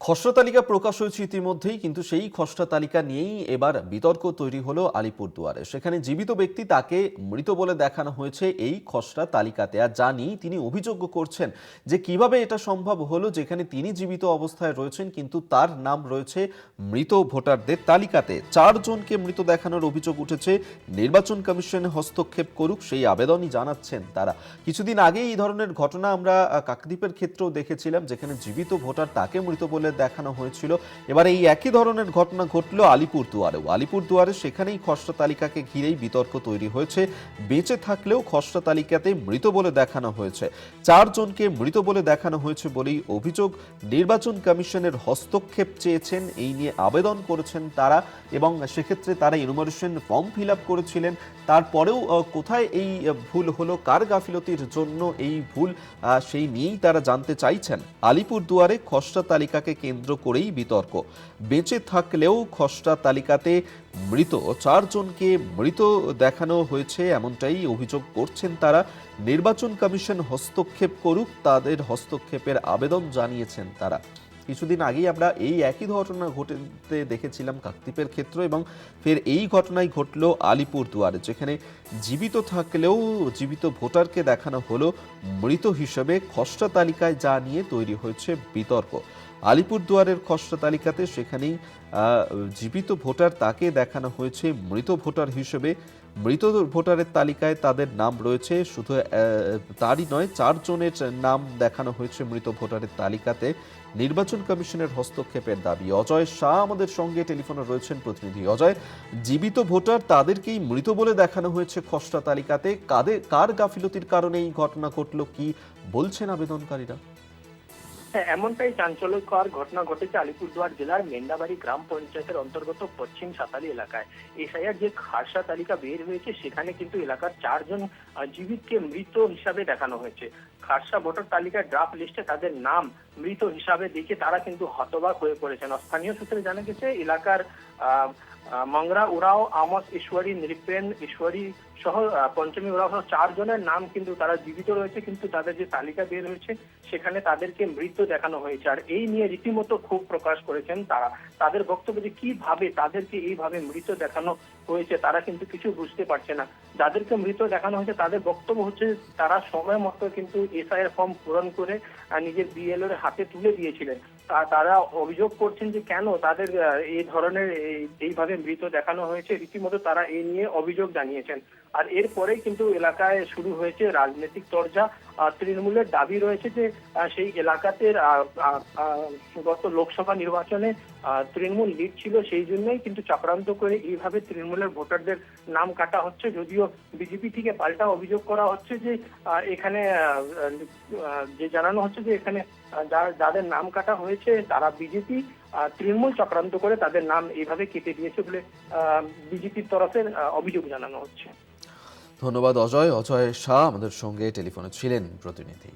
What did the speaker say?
খসড়া তালিকা প্রকাশ হয়েছে ইতিমধ্যেই, কিন্তু সেই খসড়া তালিকা নিয়েই এবার বিতর্ক তৈরি হলো আলিপুরদুয়ারে। সেখানে জীবিত ব্যক্তি তাকে মৃত বলে দেখানো হয়েছে এই খসড়া তালিকাতে। আর জানি তিনি অভিযোগ করছেন যে কিভাবে এটা সম্ভব হলো, যেখানে তিনি জীবিত অবস্থায় রয়েছেন কিন্তু তার নাম রয়েছে মৃত ভোটারদের তালিকাতে। 4 জনকে মৃত দেখানোর অভিযোগ উঠেছে। নির্বাচন কমিশন হস্তক্ষেপ করুক সেই আবেদনই জানাচ্ছেন তারা। কিছুদিন আগে এই ধরনের ঘটনা আমরা কাকদ্বীপের ক্ষেত্রেও দেখেছিলাম, যেখানে জীবিত ভোটার তাকে মৃত বলে দেখানো হয়েছিল। এবার এই একই ধরনের ঘটনা ঘটলো আলিপুরদুয়ারে। সেখানেই খসড়া তালিকাকে ঘিরেই বিতর্ক তৈরি হয়েছে। বেঁচে থাকলেও খসড়া তালিকাতে মৃত বলে দেখানো হয়েছে। 4 জনকে মৃত বলে দেখানো হয়েছে বলেই অভিযোগ। নির্বাচন কমিশনের হস্তক্ষেপ চেয়েছেন, এই নিয়ে আবেদন করেছেন তারা, এবং সেক্ষেত্রে তারা ইনুমারেশন ফর্ম ফিল আপ করেছিলেন। তারপরেও কোথায় এই ভুল হলো, কার গাফিলতির জন্য এই ভুল, সেই নিয়েই তারা জানতে চাইছেন। আলিপুরদুয়ারে খসড়া তালিকাকে কেন্দ্র করেই বিতর্ক। বেঁচে থাকলেও খসড়া তালিকাতে মৃত 4 জনকে মৃত দেখানো হয়েছে, এমনটাই অভিযোগ করছেন তারা। নির্বাচন কমিশন হস্তক্ষেপ করুক, তাদের হস্তক্ষেপের আবেদন জানিয়েছেন তারা। কিছুদিন আগেই আমরা এই একই ঘটনা ঘটতে দেখেছিলাম কাকদ্বীপের ক্ষেত্রে, এবং ফের এই ঘটনাই ঘটল আলিপুরদুয়ারে, যেখানে জীবিত থাকলেও জীবিত ভোটারকে দেখানো হলো মৃত হিসেবে। খসড়া তালিকায় যা নিয়ে তৈরি হয়েছে বিতর্ক। আলিপুরদুয়ারের খসড়া তালিকাতে সেখানেই জীবিত ভোটার তাকে দেখানো হয়েছে মৃত ভোটার হিসেবে। মৃত ভোটারের তালিকায় তাদের নাম রয়েছে। শুধু তারই নয়, 4 জনের নাম দেখানো হয়েছে মৃত ভোটারের তালিকাতে। নির্বাচন কমিশনের হস্তক্ষেপের দাবি। অজয় শাহ আমাদের সঙ্গে টেলিফোনে রয়েছেন প্রতিনিধি। অজয়, জীবিত ভোটার তাদেরকেই মৃত বলে দেখানো হয়েছে খসড়া তালিকাতে, কার গাফিলতির কারণে এই ঘটনা ঘটলো, কি বলছেন আবেদনকারীরা? হ্যাঁ, এমনটাই চাঞ্চল্যকর ঘটনা ঘটেছে আলিপুরদুয়ার জেলার মেন্দাবাড়ি গ্রাম পঞ্চায়েতের অন্তর্গত পশ্চিম সাতালি এলাকায়। এসআইআর যে খসড়া তালিকা বের হয়েছে সেখানে কিন্তু এলাকার 4 জন জীবিতকে মৃত হিসাবে দেখানো হয়েছে। খসড়া ভোটার তালিকার ড্রাফট লিস্টে তাদের নাম মৃত হিসাবে দেখে তারা কিন্তু হতবাক হয়ে পড়েছেন। স্থানীয় সূত্রে জানা গেছে এলাকার মংরা উরাও, আমস ঈশ্বরী, নৃপেন ঈশ্বরী সহ পঞ্চমী উরাও সহ 4 জনের নাম কিন্তু তারা জীবিত রয়েছে, কিন্তু তাদের যে তালিকা বের হয়েছে সেখানে তাদেরকে মৃত দেখানো হয়েছে। আর এই নিয়ে রীতিমতো ক্ষোভ প্রকাশ করেছেন তারা। তাদের বক্তব্য যে কিভাবে তাদেরকে এইভাবে মৃত দেখানো হয়েছে তারা কিন্তু কিছু বুঝতে পারছে না। যাদেরকে মৃত দেখানো হয়েছে তাদের বক্তব্য হচ্ছে তারা সময় মতো কিন্তু এসআইআর ফর্ম পূরণ করে নিজের বিএলও এর হাতে তুলে দিয়েছিলেন। তারা অভিযোগ করছেন যে কেন তাদের এই ধরনের এইভাবে মৃত দেখানো হয়েছে। রীতিমতো তারা এই নিয়ে অভিযোগ জানিয়েছেন। আর এরপরেই কিন্তু এলাকায় শুরু হয়েছে রাজনৈতিক চর্চা। তৃণমূলের দাবি রয়েছে যে সেই এলাকাতে গত লোকসভা নির্বাচনে তৃণমূল লিড ছিল, সেই জন্যই কিন্তু চক্রান্ত করে এইভাবে তৃণমূলের ভোটারদের নাম কাটা হচ্ছে। যদিও বিজেপি থেকে পাল্টা অভিযোগ করা হচ্ছে যে এখানে যে জানানো হচ্ছে যে এখানে যাদের নাম কাটা হয়েছে তারা বিজেপি, তৃণমূল চক্রান্ত করে তাদের নাম এইভাবে কেটে দিয়েছে বলে বিজেপির তরফে অভিযোগ জানানো হচ্ছে। ধন্যবাদ অজয় শাহ আমাদের সঙ্গে টেলিফোনে ছিলেন প্রতিনিধি।